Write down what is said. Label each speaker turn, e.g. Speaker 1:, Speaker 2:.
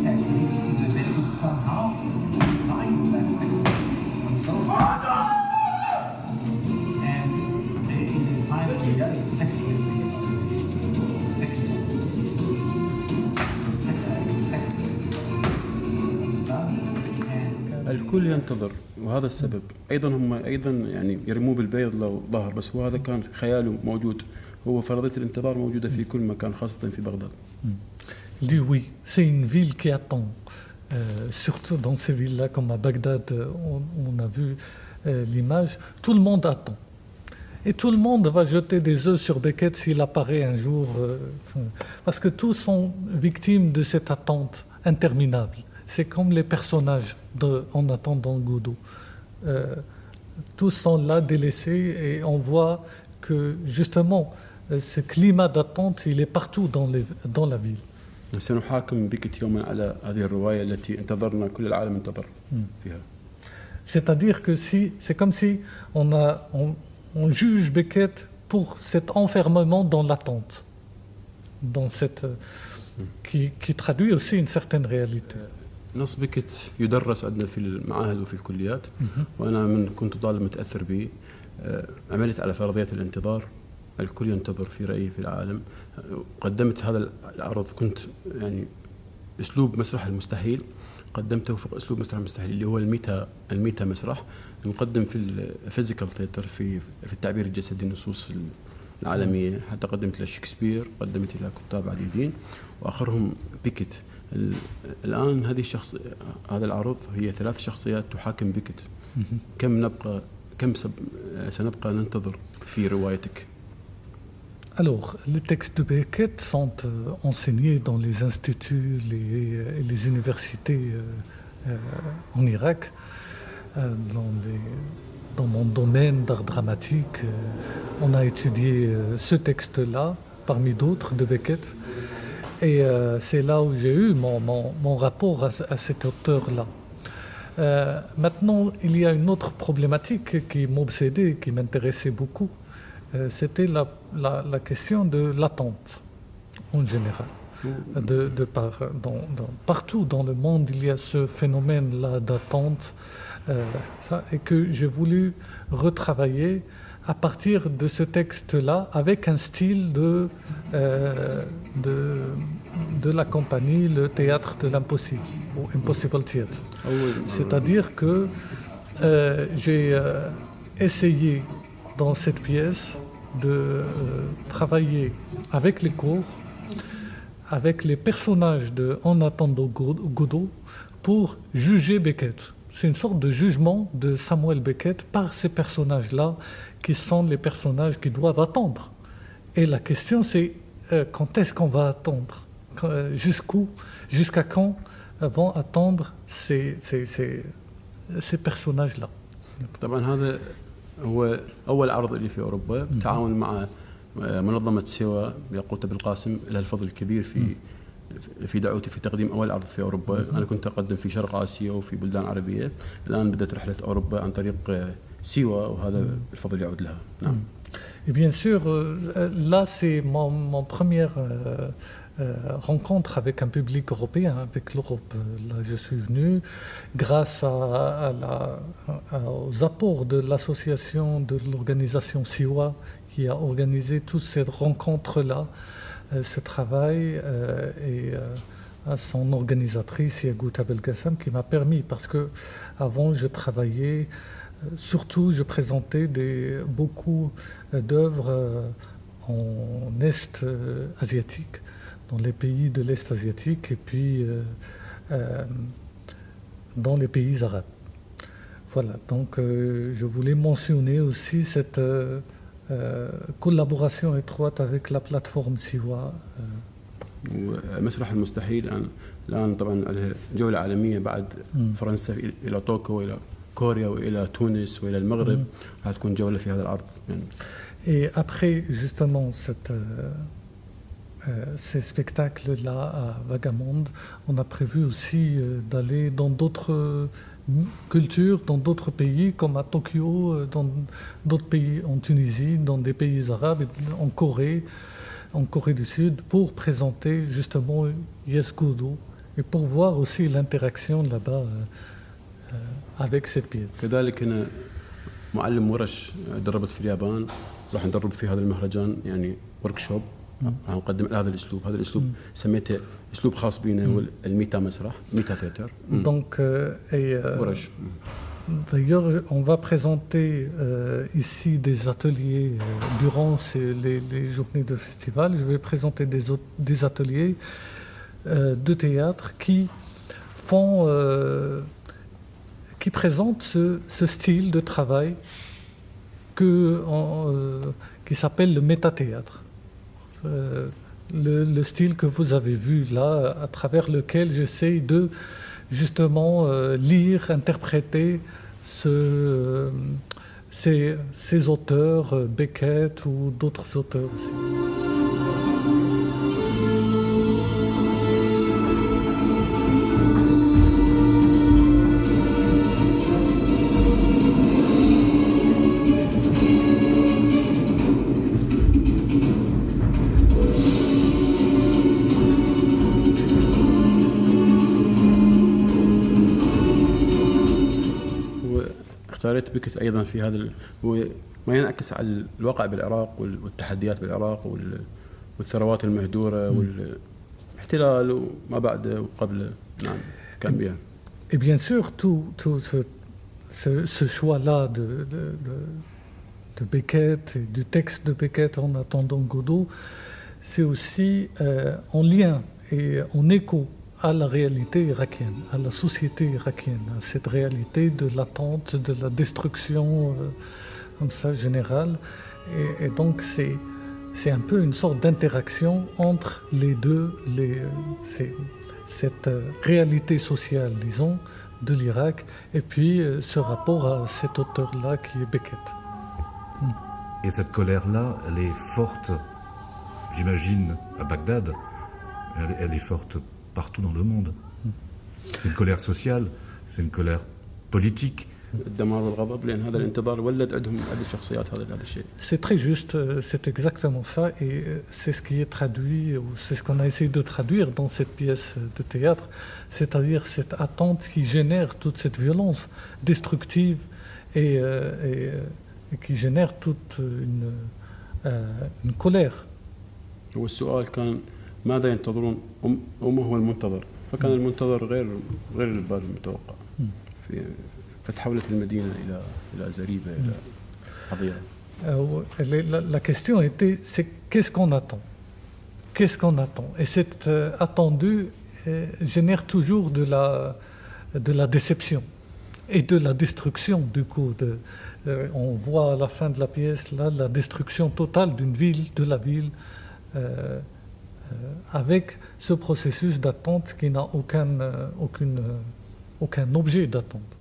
Speaker 1: and the vehicles come out, line back and they decide to get
Speaker 2: الكل ينتظر، وهذا السبب. أيضا هم يعني يرموه بالبيض لو ظهر، بس هو هذا كان خياله موجود. هو فرضية الانتظار موجودة في كل مكان، خاصة في بغداد.
Speaker 3: Il dit oui, c'est une ville qui attend. Surtout dans ces villes-là, comme à Bagdad, on a vu l'image, tout le monde attend. Et tout le monde va jeter des œufs sur Beckett s'il apparaît un jour. Parce que tous sont victimes de cette attente interminable. C'est comme les personnages en attendant Godot. Tous sont là délaissés et on voit que justement ce climat d'attente il est partout dans la ville.
Speaker 2: سنحاكم بيكت يوما على هذه الرواية التي انتظرنا كل العالم انتظر فيها.
Speaker 3: C'est-à-dire que c'est comme si on juge Beckett pour cet enfermement dans l'attente, dans cette qui traduit aussi une certaine réalité.
Speaker 2: نص بيكت يدرس عندنا في المعاهد وفي الكليات، وأنا كنت طالب متأثر به. عملت على فرضية الانتظار، الكل ينتظر في رأيي في العالم. قدمت هذا العرض، كنت يعني أسلوب مسرح المستحيل قدمته فوق أسلوب مسرح المستحيل اللي هو الميتا مسرح. نقدم في الفيزيكال ثياتر، في التعبير الجسدي، النصوص العالمية. حتى قدمت لشكسبير، قدمت إلى كتاب عديدين وآخرهم بيكت. الآن هذا العرض هي 3 شخصيات تحاكم بيكت. كم سنبقى ننتظر في روايتك؟
Speaker 3: Alors, les textes de Beckett sont enseignés dans les instituts et les universités en Irak. Dans mon domaine d'art dramatique, on a étudié ce texte-là, parmi d'autres de Beckett. Et c'est là où j'ai eu mon rapport à cet auteur-là. Maintenant, il y a une autre problématique qui m'obsédait, qui m'intéressait beaucoup. C'était la question de l'attente, en général. Partout dans le monde, il y a ce phénomène-là d'attente, et que j'ai voulu retravailler à partir de ce texte-là, avec un style de la compagnie, le théâtre de l'impossible, ou Impossible Theatre. C'est-à-dire que j'ai essayé dans cette pièce de travailler avec les cours, avec les personnages de En attendant Godot, pour juger Beckett. C'est une sorte de jugement de Samuel Beckett par ces personnages-là, qui sont les personnages qui doivent attendre. Et la question c'est quand est-ce qu'on va attendre, jusqu'à quand vont attendre ces personnages-là.
Speaker 2: طبعا هذا هو أول عرض لي في أوروبا بالتعاون مع منظمة سوا ياقوت بالقاسم. لها الفضل الكبير في دعوتي في تقديم أول عرض في أوروبا. أنا كنت أقدم في شرق آسيا وفي بلدان عربية. الآن بدأت رحلة أوروبا عن طريق سوا، وهذا الفضل يعود لها. نعم.
Speaker 3: Et bien sûr, là c'est mon première rencontre avec un public européen, avec l'Europe. Là je suis venu grâce aux apports de l'association, de l'organisation Siwa, qui a organisé toutes ces rencontres-là, ce travail, et à son organisatrice Yagout Abelgassam, qui m'a permis, parce que avant je travaillais, surtout je présentais beaucoup d'œuvres en Est asiatique, dans les pays de l'Est asiatique, et puis dans les pays arabes. Voilà, donc je voulais mentionner aussi cette collaboration étroite avec la plateforme Siwa.
Speaker 2: مسرح المستحيل الآن طبعا جولة عالمية بعد فرنسا إلى طوكيو وإلى كوريا وإلى تونس وإلى المغرب. راح تكون جولة في هذا العرض يعني.
Speaker 3: Et après justement ces spectacles-là à Vagabond, on a prévu aussi d'aller dans d'autres cultures, dans d'autres pays, comme à Tokyo, dans d'autres pays, en Tunisie, dans des pays arabes, en Corée du Sud, pour présenter justement Yes Godot, et pour voir aussi l'interaction là-bas avec cette pièce.
Speaker 2: كذلك أنا معلم ورش دربت في اليابان، راح ندرب في هذا المهرجان يعني ورك شوب، راح نقدم هذا الاسلوب. هذا الاسلوب سميته اسلوب خاص بينا هو الميتا مسرح، ميتا ثياتر.
Speaker 3: Donc,
Speaker 2: ورش.
Speaker 3: d'ailleurs, on va présenter ici des ateliers durant les journées de festival. Je vais présenter des ateliers de théâtre qui présentent ce style de travail qui s'appelle le métathéâtre. Le style que vous avez vu là, à travers lequel j'essaye de justement lire, interpréter ces auteurs, Beckett ou d'autres auteurs aussi.
Speaker 2: اختاريت بكت ايضا في هذا هو ما ينعكس على الواقع بالعراق والتحديات بالعراق والثروات المهدوره والاحتلال وما بعده وقبله. نعم كان بها.
Speaker 3: Et bien sûr, tout ce choix-là de Beckett, et du texte de Beckett en attendant Godot, c'est aussi en lien et en écho à la réalité irakienne, à la société irakienne, à cette réalité de l'attente, de la destruction comme ça générale. Et donc c'est un peu une sorte d'interaction entre les deux, cette réalité sociale, disons, de l'Irak, et puis ce rapport à cet auteur-là qui est Beckett.
Speaker 4: Et cette colère-là, elle est forte, j'imagine, à Bagdad, elle est forte partout dans le monde. C'est une colère sociale, c'est une colère politique.
Speaker 2: الدمار والغضب لأن هذا الانتظار ولد عندهم عدة شخصيات هذا الشيء.
Speaker 3: C'est très juste, c'est exactement ça, et c'est ce qui est traduit, ou c'est ce qu'on a essayé de traduire dans cette pièce de théâtre, c'est-à-dire cette attente qui génère toute cette violence destructive et qui génère toute une colère.
Speaker 2: والسؤال كان ماذا ينتظرون وما هو المنتظر؟ فكان المنتظر غير البال المتوقع. فتحولت المدينة إلى زريبة إلى حظيرة.
Speaker 3: La question était, c'est qu'est-ce qu'on attend? Qu'est-ce qu'on attend? Et cet attendu génère toujours de la déception et de la destruction du coup. On voit à la fin de la pièce là la destruction totale d'une ville, de la ville, avec ce processus d'attente qui n'a aucun objet d'attente.